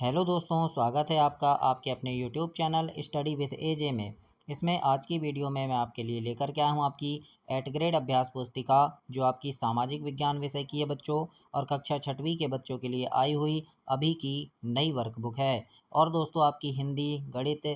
Hello दोस्तों, स्वागत है आपका आपके अपने यूट्यूब चैनल स्टडी विद एजे में। इसमें आज की वीडियो में मैं आपके लिए लेकर के आया हूँ आपकी 8 ग्रेड अभ्यास पुस्तिका, जो आपकी सामाजिक विज्ञान विषय की है बच्चों, और कक्षा छठवीं के बच्चों के लिए आई हुई अभी की नई वर्कबुक है। और दोस्तों, आपकी हिंदी, गणित,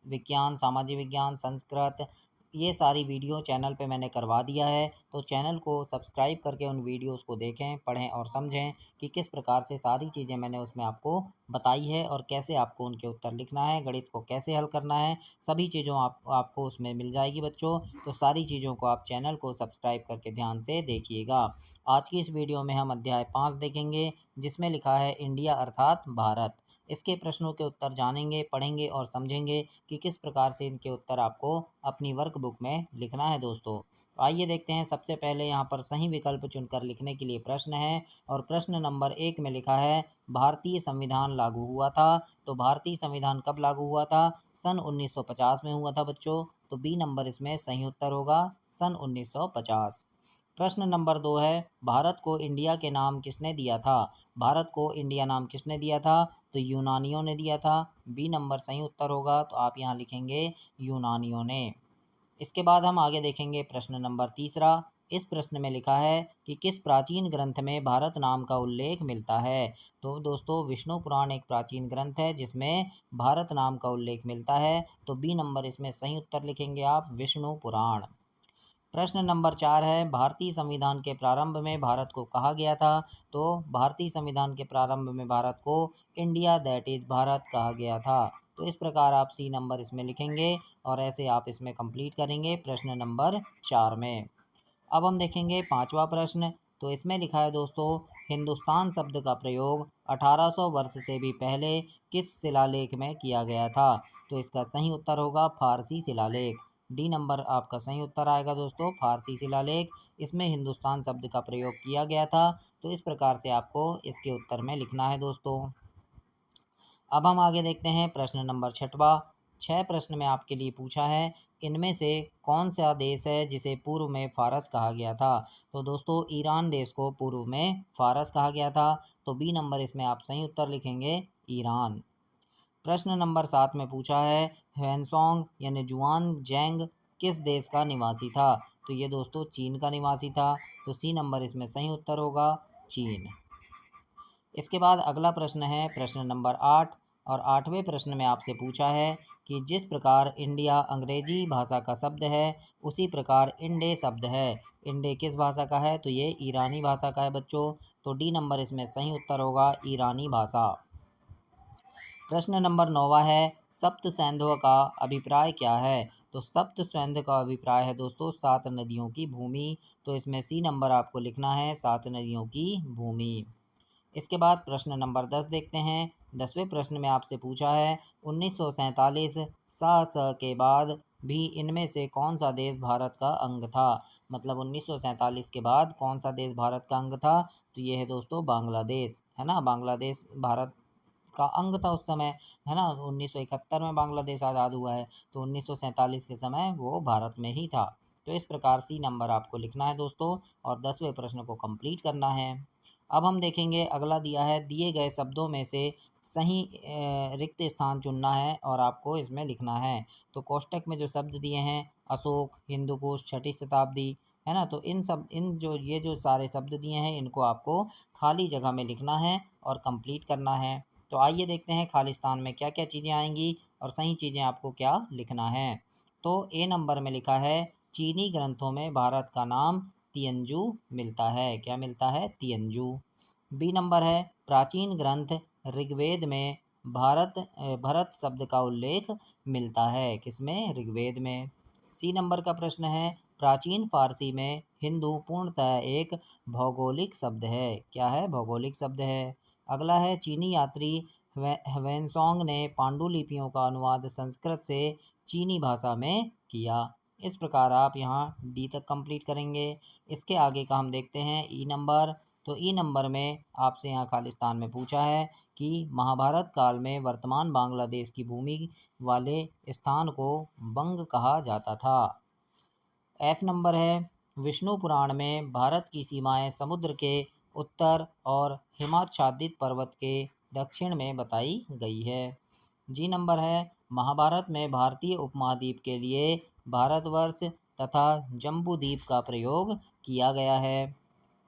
विज्ञान, सामाजिक विज्ञान, संस्कृत, ये सारी वीडियो चैनल पे मैंने करवा दिया है। तो चैनल को सब्सक्राइब करके उन वीडियोस को देखें, पढ़ें और समझें कि किस प्रकार से सारी चीज़ें मैंने उसमें आपको बताई है और कैसे आपको उनके उत्तर लिखना है, गणित को कैसे हल करना है, सभी चीज़ों आपको उसमें मिल जाएगी बच्चों। तो सारी चीज़ों को आप चैनल को सब्सक्राइब करके ध्यान से देखिएगा। आज की इस वीडियो में हम अध्याय 5 देखेंगे, जिसमें लिखा है इंडिया अर्थात भारत। इसके प्रश्नों के उत्तर जानेंगे, पढ़ेंगे और समझेंगे कि किस प्रकार से इनके उत्तर आपको अपनी वर्कबुक में लिखना है दोस्तों। तो आइए देखते हैं। सबसे पहले यहाँ पर सही विकल्प चुनकर लिखने के लिए प्रश्न है, और प्रश्न नंबर 1 में लिखा है भारतीय संविधान लागू हुआ था। तो भारतीय संविधान कब लागू हुआ था? सन 1950 में हुआ था बच्चों। तो बी नंबर इसमें सही उत्तर होगा, सन 1950। प्रश्न नंबर 2 है भारत को इंडिया के नाम किसने दिया था? भारत को इंडिया नाम किसने दिया था? तो यूनानियों ने दिया था। बी नंबर सही उत्तर होगा, तो आप यहाँ लिखेंगे यूनानियों ने। इसके बाद हम आगे देखेंगे प्रश्न नंबर 3। इस प्रश्न में लिखा है कि किस प्राचीन ग्रंथ में भारत नाम का उल्लेख मिलता है? तो दोस्तों, विष्णु पुराण एक प्राचीन ग्रंथ है जिसमें भारत नाम का उल्लेख मिलता है। तो बी नंबर इसमें सही उत्तर लिखेंगे आप, विष्णु पुराण। प्रश्न नंबर 4 है भारतीय संविधान के प्रारंभ में भारत को कहा गया था? तो भारतीय संविधान के प्रारंभ में भारत को इंडिया दैट इज भारत कहा गया था। तो इस प्रकार आप सी नंबर इसमें लिखेंगे और ऐसे आप इसमें कंप्लीट करेंगे प्रश्न नंबर 4 में। अब हम देखेंगे 5वां प्रश्न। तो इसमें लिखा है दोस्तों, हिंदुस्तान शब्द का प्रयोग 1800 वर्ष से भी पहले किस शिलालेख में किया गया था? तो इसका सही उत्तर होगा फारसी शिलालेख। डी नंबर आपका सही उत्तर आएगा दोस्तों, फारसी शिलालेख। इसमें हिंदुस्तान शब्द का प्रयोग किया गया था। तो इस प्रकार से आपको इसके उत्तर में लिखना है दोस्तों। अब हम आगे देखते हैं प्रश्न नंबर 6वां। 6 प्रश्न में आपके लिए पूछा है इनमें से कौन सा देश है जिसे पूर्व में फारस कहा गया था? तो दोस्तों, ईरान देश को पूर्व में फारस कहा गया था। तो बी नंबर इसमें आप सही उत्तर लिखेंगे, ईरान। प्रश्न नंबर 7 में पूछा है ह्वेनसोंग यानी जुआन जैंग किस देश का निवासी था? तो ये दोस्तों चीन का निवासी था। तो सी नंबर इसमें सही उत्तर होगा, चीन। इसके बाद अगला प्रश्न है प्रश्न नंबर 8, और 8वें प्रश्न में आपसे पूछा है कि जिस प्रकार इंडिया अंग्रेजी भाषा का शब्द है, उसी प्रकार इंडे शब्द है। इंडे किस भाषा का है? तो ये ईरानी भाषा का है बच्चों। तो डी नंबर इसमें सही उत्तर होगा, ईरानी भाषा। प्रश्न नंबर 9वां है सप्त सैन्धव का अभिप्राय क्या है? तो सप्त सैन्ध का अभिप्राय है दोस्तों 7 नदियों की भूमि। तो इसमें सी नंबर आपको लिखना है, 7 नदियों की भूमि। इसके बाद प्रश्न नंबर 10 देखते हैं। 10वें प्रश्न में आपसे पूछा है 1947 स के बाद भी इनमें से कौन सा देश भारत का अंग था? मतलब 1947 के बाद कौन सा देश भारत का अंग था? तो ये है दोस्तों बांग्लादेश, है ना। बांग्लादेश भारत का अंग था उस समय, है ना। 1971 में बांग्लादेश आज़ाद हुआ है, तो 1947 के समय वो भारत में ही था। तो इस प्रकार सी नंबर आपको लिखना है दोस्तों, और 10वें प्रश्न को कंप्लीट करना है। अब हम देखेंगे अगला दिया है दिए गए शब्दों में से सही रिक्त स्थान चुनना है और आपको इसमें लिखना है। तो कोष्टक में जो शब्द दिए हैं अशोक, हिंदुकुश, 6ठी शताब्दी, है ना। तो इन जो ये जो सारे शब्द दिए हैं इनको आपको खाली जगह में लिखना है और कंप्लीट करना है। तो आइए देखते हैं खालिस्तान में क्या क्या चीज़ें आएंगी और सही चीज़ें आपको क्या लिखना है। तो ए नंबर में लिखा है चीनी ग्रंथों में भारत का नाम तियंजू मिलता है। क्या मिलता है? तियंजू। बी नंबर है प्राचीन ग्रंथ ऋग्वेद में भरत शब्द का उल्लेख मिलता है। किसमें? ऋग्वेद में। सी नंबर का प्रश्न है प्राचीन फारसी में हिंदू पूर्णतः एक भौगोलिक शब्द है। क्या है? भौगोलिक शब्द है। अगला है चीनी यात्री ह्वेनसोंग ने पांडुलिपियों का अनुवाद संस्कृत से चीनी भाषा में किया। इस प्रकार आप यहाँ डी तक कंप्लीट करेंगे। इसके आगे का हम देखते हैं ई नंबर। तो ई नंबर में आपसे यहाँ खालिस्तान में पूछा है कि महाभारत काल में वर्तमान बांग्लादेश की भूमि वाले स्थान को बंग कहा जाता था। एफ नंबर है विष्णु पुराण में भारत की सीमाएं समुद्र के उत्तर और हिमाच्छादित पर्वत के दक्षिण में बताई गई है। जी नंबर है, महाभारत में भारतीय उपमहाद्वीप के लिए भारतवर्ष तथा जम्बूद्वीप का प्रयोग किया गया है।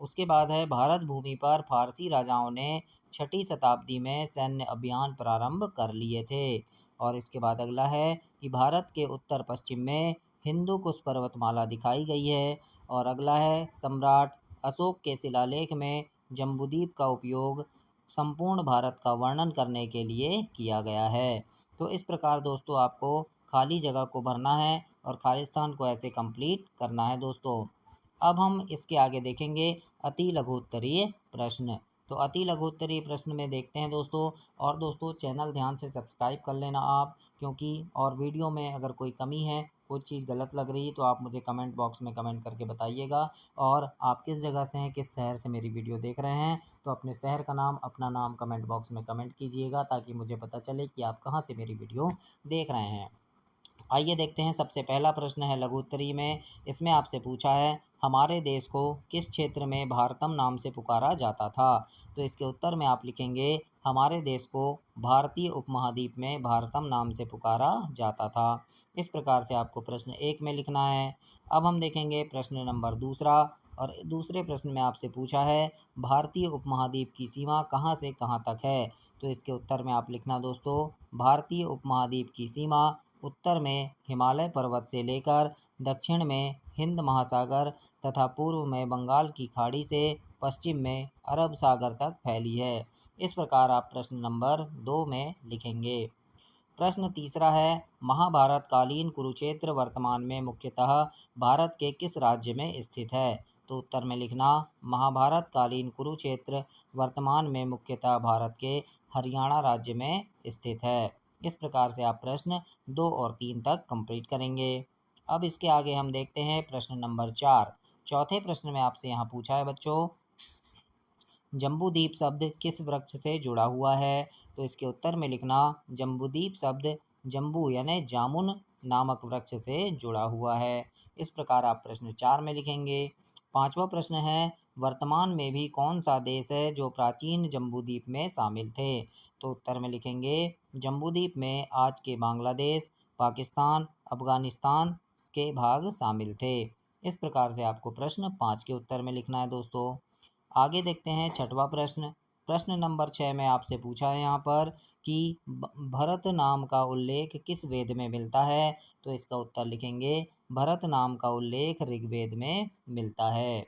उसके बाद है, भारत भूमि पर फारसी राजाओं ने 6ठी शताब्दी में सैन्य अभियान प्रारंभ कर लिए थे। और इसके बाद अगला है कि भारत के उत्तर पश्चिम में हिंदू कुश पर्वतमाला दिखाई गई है। और अगला है, सम्राट अशोक के शिलालेख में जम्बूद्वीप का उपयोग संपूर्ण भारत का वर्णन करने के लिए किया गया है। तो इस प्रकार दोस्तों आपको खाली जगह को भरना है और खाली स्थान को ऐसे कंप्लीट करना है दोस्तों। अब हम इसके आगे देखेंगे अति लघु उत्तरीय प्रश्न। तो अति लघु उत्तरीय प्रश्न में देखते हैं दोस्तों। और दोस्तों चैनल ध्यान से सब्सक्राइब कर लेना आप, क्योंकि और वीडियो में अगर कोई कमी है, कोई चीज़ गलत लग रही है तो आप मुझे कमेंट बॉक्स में कमेंट करके बताइएगा। और आप किस जगह से हैं, किस शहर से मेरी वीडियो देख रहे हैं, तो अपने शहर का नाम, अपना नाम कमेंट बॉक्स में कमेंट कीजिएगा, ताकि मुझे पता चले कि आप कहाँ से मेरी वीडियो देख रहे हैं। आइए देखते हैं, सबसे पहला प्रश्न है लघु उत्तरी में। इसमें आपसे पूछा है, हमारे देश को किस क्षेत्र में भारतम नाम से पुकारा जाता था। तो इसके उत्तर में आप लिखेंगे, हमारे देश को भारतीय उपमहाद्वीप में भारतम नाम से पुकारा जाता था। इस प्रकार से आपको प्रश्न 1 में लिखना है। अब हम देखेंगे प्रश्न नंबर दूसरा। और दूसरे प्रश्न में आपसे पूछा है, भारतीय उपमहाद्वीप की सीमा कहाँ से कहाँ तक है। तो इसके उत्तर में आप लिखना दोस्तों, भारतीय उपमहाद्वीप की सीमा उत्तर में हिमालय पर्वत से लेकर दक्षिण में हिंद महासागर तथा पूर्व में बंगाल की खाड़ी से पश्चिम में अरब सागर तक फैली है। इस प्रकार आप प्रश्न नंबर 2 में लिखेंगे। प्रश्न तीसरा है, महाभारत कालीन कुरुक्षेत्र वर्तमान में मुख्यतः भारत के किस राज्य में स्थित है। तो उत्तर में लिखना, महाभारत कालीन कुरुक्षेत्र वर्तमान में मुख्यतः भारत के हरियाणा राज्य में स्थित है। इस प्रकार से आप प्रश्न 2 और 3 तक कंप्लीट करेंगे। अब इसके आगे हम देखते हैं प्रश्न नंबर 4। चौथे प्रश्न में आपसे यहाँ पूछा है बच्चों, जम्बूद्वीप शब्द किस वृक्ष से जुड़ा हुआ है। तो इसके उत्तर में लिखना, जम्बूद्वीप शब्द जम्बू यानी जामुन नामक वृक्ष से जुड़ा हुआ है। इस प्रकार आप प्रश्न 4 में लिखेंगे। पांचवा प्रश्न है, वर्तमान में भी कौन सा देश है जो प्राचीन जम्बूद्वीप में शामिल थे। तो उत्तर में लिखेंगे, जम्बूद्वीप में आज के बांग्लादेश, पाकिस्तान, अफगानिस्तान के भाग शामिल थे। इस प्रकार से आपको प्रश्न 5 के उत्तर में लिखना है दोस्तों। आगे देखते हैं छठवां प्रश्न। प्रश्न नंबर 6 में आपसे पूछा है यहाँ पर कि भरत नाम का उल्लेख किस वेद में मिलता है। तो इसका उत्तर लिखेंगे, भरत नाम का उल्लेख ऋग्वेद में मिलता है।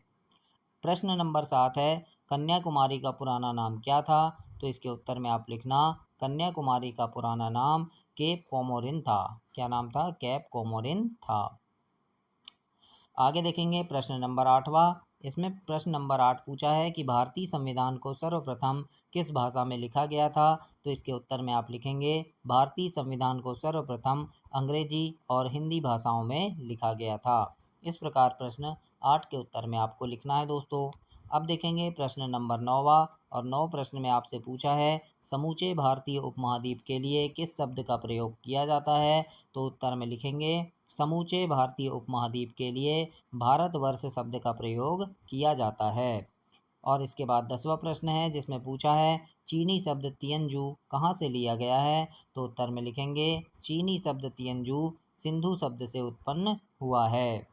प्रश्न नंबर 7 है, कन्याकुमारी का पुराना नाम क्या था। तो इसके उत्तर में आप लिखना, कन्याकुमारी का पुराना नाम केप कोमोरिन था। क्या नाम था? केप कोमोरिन था। आगे देखेंगे प्रश्न नंबर 8वां। इसमें प्रश्न नंबर 8 पूछा है कि भारतीय संविधान को सर्वप्रथम किस भाषा में लिखा गया था। तो इसके उत्तर में आप लिखेंगे, भारतीय संविधान को सर्वप्रथम अंग्रेजी और हिंदी भाषाओं में लिखा गया था। इस प्रकार प्रश्न 8 के उत्तर में आपको लिखना है दोस्तों। अब देखेंगे प्रश्न नंबर 9वां। और 9 प्रश्न में आपसे पूछा है, समूचे भारतीय उपमहाद्वीप के लिए किस शब्द का प्रयोग किया जाता है। तो उत्तर में लिखेंगे, समूचे भारतीय उपमहाद्वीप के लिए भारतवर्ष शब्द का प्रयोग किया जाता है। और इसके बाद 10वां प्रश्न है, जिसमें पूछा है, चीनी शब्द तियंजू कहाँ से लिया गया है। तो उत्तर में लिखेंगे, चीनी शब्द तियंजू सिंधु शब्द से उत्पन्न हुआ है।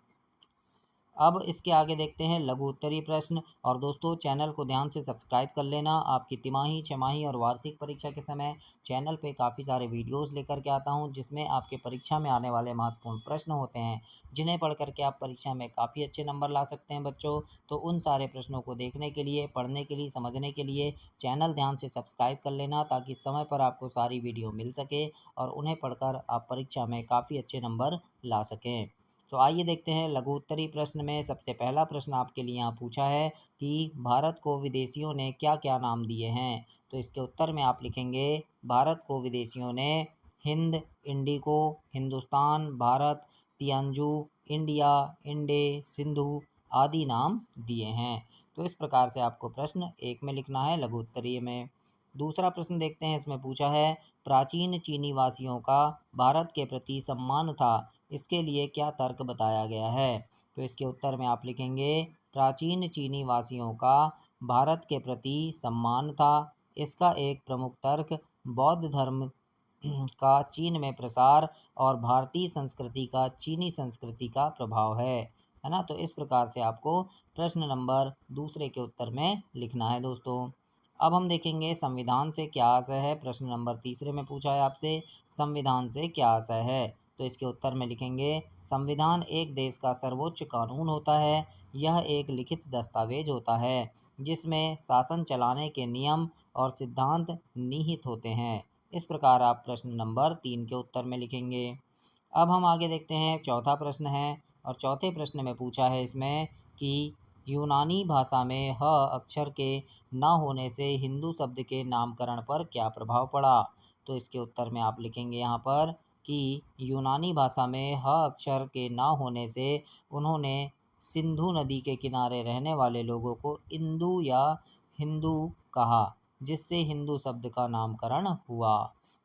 अब इसके आगे देखते हैं लघु उत्तरीय प्रश्न। और दोस्तों चैनल को ध्यान से सब्सक्राइब कर लेना। आपकी तिमाही, छमाही और वार्षिक परीक्षा के समय चैनल पे काफ़ी सारे वीडियोस लेकर के आता हूं, जिसमें आपके परीक्षा में आने वाले महत्वपूर्ण प्रश्न होते हैं, जिन्हें पढ़ करके आप परीक्षा में काफ़ी अच्छे नंबर ला सकते हैं बच्चों। तो उन सारे प्रश्नों को देखने के लिए, पढ़ने के लिए, समझने के लिए चैनल ध्यान से सब्सक्राइब कर लेना, ताकि समय पर आपको सारी वीडियो मिल सके और उन्हें पढ़कर आप परीक्षा में काफ़ी अच्छे नंबर ला सकें। तो आइए देखते हैं लघु उत्तरीय प्रश्न में सबसे पहला प्रश्न आपके लिए यहाँ पूछा है कि भारत को विदेशियों ने क्या क्या नाम दिए हैं। तो इसके उत्तर में आप लिखेंगे, भारत को विदेशियों ने हिंद, इंडिको, हिंदुस्तान, भारत, तियांजू, इंडिया, इंडे, सिंधु आदि नाम दिए हैं। तो इस प्रकार से आपको प्रश्न 1 में लिखना है लघु उत्तरीय में। दूसरा प्रश्न देखते हैं। इसमें पूछा है, प्राचीन चीनी वासियों का भारत के प्रति सम्मान था, इसके लिए क्या तर्क बताया गया है। तो इसके उत्तर में आप लिखेंगे, प्राचीन चीनी वासियों का भारत के प्रति सम्मान था, इसका एक प्रमुख तर्क बौद्ध धर्म का चीन में प्रसार और भारतीय संस्कृति का चीनी संस्कृति का प्रभाव है ना। तो इस प्रकार से आपको प्रश्न नंबर दूसरे के उत्तर में लिखना है दोस्तों। अब हम देखेंगे संविधान से क्या आशय है। प्रश्न नंबर तीसरे में पूछा है आपसे संविधान से क्या आशय है। तो इसके उत्तर में लिखेंगे संविधान एक देश का सर्वोच्च कानून होता है। यह एक लिखित दस्तावेज होता है जिसमें शासन चलाने के नियम और सिद्धांत निहित होते हैं। इस प्रकार आप प्रश्न नंबर 3 के उत्तर में लिखेंगे। अब हम आगे देखते हैं चौथा प्रश्न है और चौथे प्रश्न में पूछा है इसमें कि यूनानी भाषा में ह अक्षर के न होने से हिंदू शब्द के नामकरण पर क्या प्रभाव पड़ा। तो इसके उत्तर में आप लिखेंगे यहाँ पर कि यूनानी भाषा में ह अक्षर के न होने से उन्होंने सिंधु नदी के किनारे रहने वाले लोगों को इंदु या हिंदू कहा, जिससे हिंदू शब्द का नामकरण हुआ।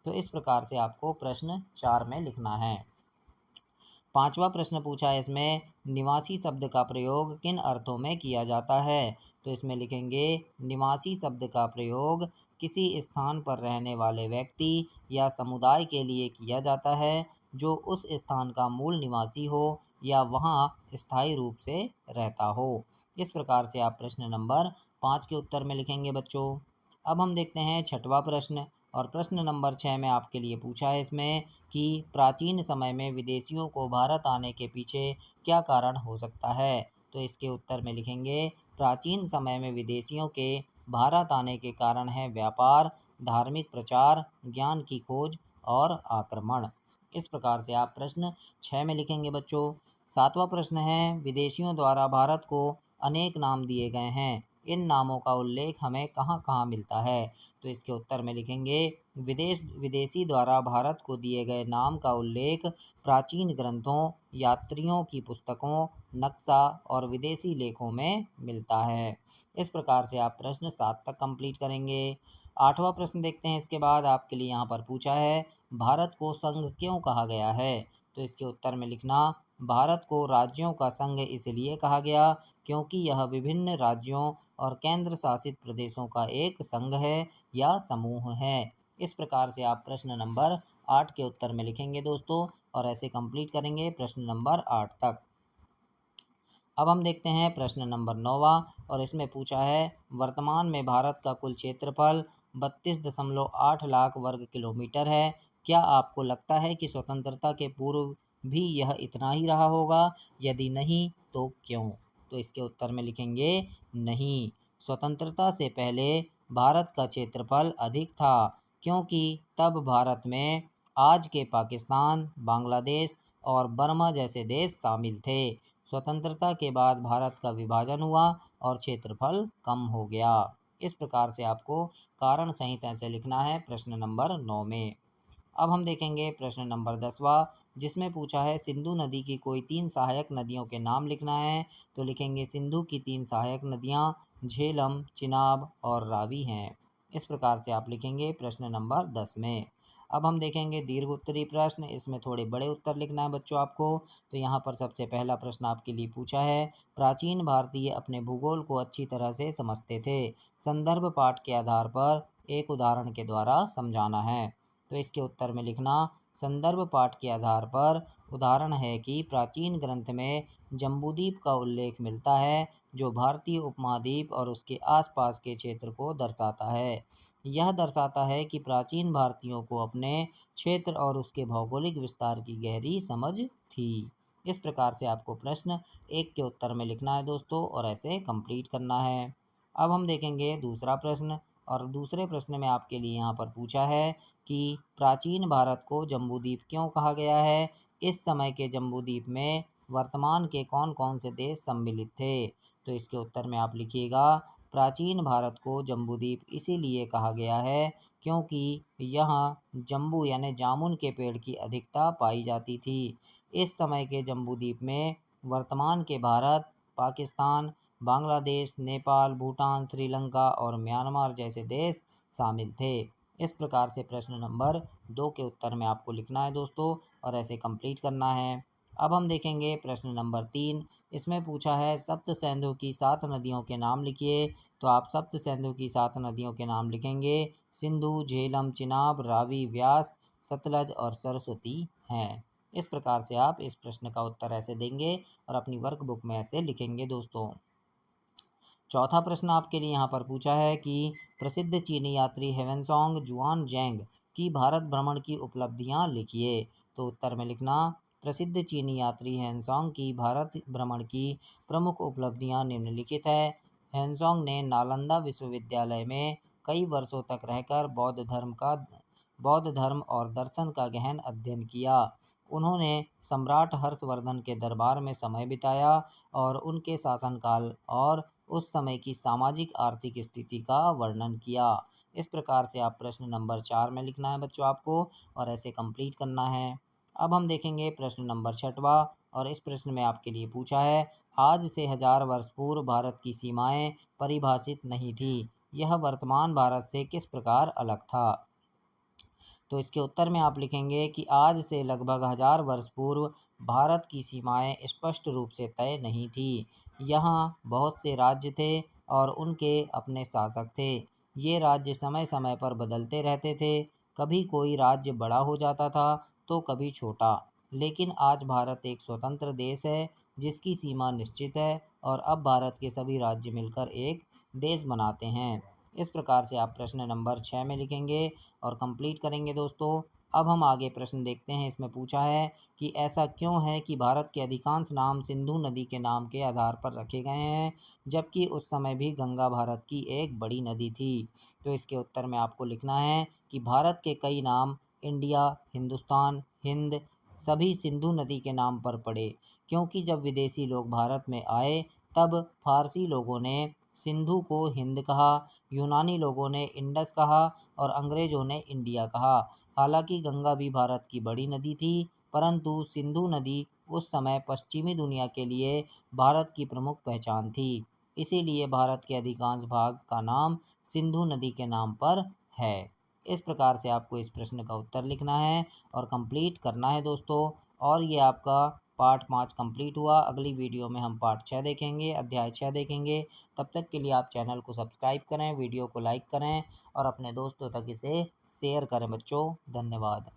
तो इस प्रकार से आपको प्रश्न 4 में लिखना है। पांचवा प्रश्न पूछा है इसमें निवासी शब्द का प्रयोग किन अर्थों में किया जाता है। तो इसमें लिखेंगे निवासी शब्द का प्रयोग किसी स्थान पर रहने वाले व्यक्ति या समुदाय के लिए किया जाता है जो उस स्थान का मूल निवासी हो या वहाँ स्थायी रूप से रहता हो। इस प्रकार से आप प्रश्न नंबर 5 के उत्तर में लिखेंगे बच्चों। अब हम देखते हैं छठवां प्रश्न और प्रश्न नंबर 6 में आपके लिए पूछा है इसमें कि प्राचीन समय में विदेशियों को भारत आने के पीछे क्या कारण हो सकता है। तो इसके उत्तर में लिखेंगे प्राचीन समय में विदेशियों के भारत आने के कारण है व्यापार, धार्मिक प्रचार, ज्ञान की खोज और आक्रमण। इस प्रकार से आप प्रश्न 6 में लिखेंगे बच्चों। सातवां प्रश्न है विदेशियों द्वारा भारत को अनेक नाम दिए गए हैं, इन नामों का उल्लेख हमें कहाँ कहाँ मिलता है। तो इसके उत्तर में लिखेंगे विदेशी द्वारा भारत को दिए गए नाम का उल्लेख प्राचीन ग्रंथों, यात्रियों की पुस्तकों, नक्शा और विदेशी लेखों में मिलता है। इस प्रकार से आप प्रश्न 7 तक कंप्लीट करेंगे। आठवां प्रश्न देखते हैं इसके बाद आपके लिए यहाँ पर पूछा है भारत को संघ क्यों कहा गया है। तो इसके उत्तर में लिखना भारत को राज्यों का संघ इसलिए कहा गया क्योंकि यह विभिन्न राज्यों और केंद्र शासित प्रदेशों का एक संघ है या समूह है। इस प्रकार से आप प्रश्न नंबर 8 के उत्तर में लिखेंगे दोस्तों और ऐसे कंप्लीट करेंगे प्रश्न नंबर 8 तक। अब हम देखते हैं प्रश्न नंबर 9वां और इसमें पूछा है वर्तमान में भारत का कुल क्षेत्रफल 32.8 लाख वर्ग किलोमीटर है। क्या आपको लगता है कि स्वतंत्रता के पूर्व भी यह इतना ही रहा होगा? यदि नहीं तो क्यों? तो इसके उत्तर में लिखेंगे नहीं, स्वतंत्रता से पहले भारत का क्षेत्रफल अधिक था क्योंकि तब भारत में आज के पाकिस्तान, बांग्लादेश और बर्मा जैसे देश शामिल थे। स्वतंत्रता के बाद भारत का विभाजन हुआ और क्षेत्रफल कम हो गया। इस प्रकार से आपको कारण सहित ऐसे लिखना है प्रश्न नंबर 9 में। अब हम देखेंगे प्रश्न नंबर 10वां जिसमें पूछा है सिंधु नदी की कोई 3 सहायक नदियों के नाम लिखना है। तो लिखेंगे सिंधु की 3 सहायक नदियाँ झेलम, चिनाब और रावी हैं। इस प्रकार से आप लिखेंगे प्रश्न नंबर 10 में। अब हम देखेंगे दीर्घ उत्तरी प्रश्न, इसमें थोड़े बड़े उत्तर लिखना है बच्चों आपको। तो यहाँ पर सबसे पहला प्रश्न आपके लिए पूछा है प्राचीन भारतीय अपने भूगोल को अच्छी तरह से समझते थे, संदर्भ पाठ के आधार पर एक उदाहरण के द्वारा समझाना है। तो इसके उत्तर में लिखना संदर्भ पाठ के आधार पर उदाहरण है कि प्राचीन ग्रंथ में जम्बूद्वीप का उल्लेख मिलता है जो भारतीय उपमहाद्वीप और उसके आसपास के क्षेत्र को दर्शाता है। यह दर्शाता है कि प्राचीन भारतीयों को अपने क्षेत्र और उसके भौगोलिक विस्तार की गहरी समझ थी। इस प्रकार से आपको प्रश्न 1 के उत्तर में लिखना है दोस्तों और ऐसे कंप्लीट करना है। अब हम देखेंगे दूसरा प्रश्न और दूसरे प्रश्न में आपके लिए यहाँ पर पूछा है कि प्राचीन भारत को जम्बूद्वीप क्यों कहा गया है। इस समय के जम्बूद्वीप में वर्तमान के कौन कौन से देश सम्मिलित थे। तो इसके उत्तर में आप लिखिएगा प्राचीन भारत को जम्बूद्वीप इसीलिए कहा गया है क्योंकि यहाँ जम्बू यानी जामुन के पेड़ की अधिकता पाई जाती थी। इस समय के जम्बूद्वीप में वर्तमान के भारत, पाकिस्तान, बांग्लादेश, नेपाल, भूटान, श्रीलंका और म्यांमार जैसे देश शामिल थे। इस प्रकार से प्रश्न नंबर 2 के उत्तर में आपको लिखना है दोस्तों और ऐसे कंप्लीट करना है। अब हम देखेंगे प्रश्न नंबर 3। इसमें पूछा है सप्त सिंधु की 7 नदियों के नाम लिखिए। तो आप सप्त सिंधु की 7 नदियों के नाम लिखेंगे। सिंधु, झेलम, चिनाब, रावी, व्यास, सतलज और सरस्वती हैं। इस प्रकार से आप इस प्रश्न का उत्तर ऐसे देंगे और अपनी वर्कबुक में ऐसे लिखेंगे दोस्तों। चौथा प्रश्न आपके लिए यहाँ पर पूछा है कि प्रसिद्ध चीनी यात्री हेवेनसोंग जुआनजैंग की भारत भ्रमण की उपलब्धियाँ लिखिए। तो उत्तर में लिखना प्रसिद्ध चीनी यात्री हेवेनसोंग की भारत भ्रमण की प्रमुख उपलब्धियाँ निम्नलिखित है। हेवेनसोंग ने नालंदा विश्वविद्यालय में कई वर्षों तक रहकर बौद्ध धर्म और दर्शन का गहन अध्ययन किया। उन्होंने सम्राट हर्षवर्धन के दरबार में समय बिताया और उनके शासनकाल और उस समय की सामाजिक आर्थिक स्थिति का वर्णन किया। इस प्रकार से आप प्रश्न नंबर 4 में लिखना है बच्चों आपको और ऐसे कंप्लीट करना है। अब हम देखेंगे प्रश्न नंबर 6वां और इस प्रश्न में आपके लिए पूछा है आज से 1000 वर्ष पूर्व भारत की सीमाएं परिभाषित नहीं थी, यह वर्तमान भारत से किस प्रकार अलग था। तो इसके उत्तर में आप लिखेंगे कि आज से लगभग 1000 वर्ष पूर्व भारत की सीमाएं स्पष्ट रूप से तय नहीं थी। यहाँ बहुत से राज्य थे और उनके अपने शासक थे। ये राज्य समय समय पर बदलते रहते थे। कभी कोई राज्य बड़ा हो जाता था तो कभी छोटा। लेकिन आज भारत एक स्वतंत्र देश है जिसकी सीमा निश्चित है और अब भारत के सभी राज्य मिलकर एक देश बनाते हैं। इस प्रकार से आप प्रश्न नंबर 6 में लिखेंगे और कंप्लीट करेंगे दोस्तों। अब हम आगे प्रश्न देखते हैं। इसमें पूछा है कि ऐसा क्यों है कि भारत के अधिकांश नाम सिंधु नदी के नाम के आधार पर रखे गए हैं, जबकि उस समय भी गंगा भारत की एक बड़ी नदी थी। तो इसके उत्तर में आपको लिखना है कि भारत के कई नाम इंडिया, हिंदुस्तान, हिंद सभी सिंधु नदी के नाम पर पड़े, क्योंकि जब विदेशी लोग भारत में आए तब फारसी लोगों ने सिंधु को हिंद कहा, यूनानी लोगों ने इंडस कहा और अंग्रेजों ने इंडिया कहा। हालांकि गंगा भी भारत की बड़ी नदी थी, परंतु सिंधु नदी उस समय पश्चिमी दुनिया के लिए भारत की प्रमुख पहचान थी। इसीलिए भारत के अधिकांश भाग का नाम सिंधु नदी के नाम पर है। इस प्रकार से आपको इस प्रश्न का उत्तर लिखना है और कंप्लीट करना है दोस्तों। और ये आपका पार्ट 5 कंप्लीट हुआ। अगली वीडियो में हम पार्ट 6 देखेंगे, अध्याय 6 देखेंगे। तब तक के लिए आप चैनल को सब्सक्राइब करें, वीडियो को लाइक करें और अपने दोस्तों तक इसे शेयर करें बच्चों। धन्यवाद।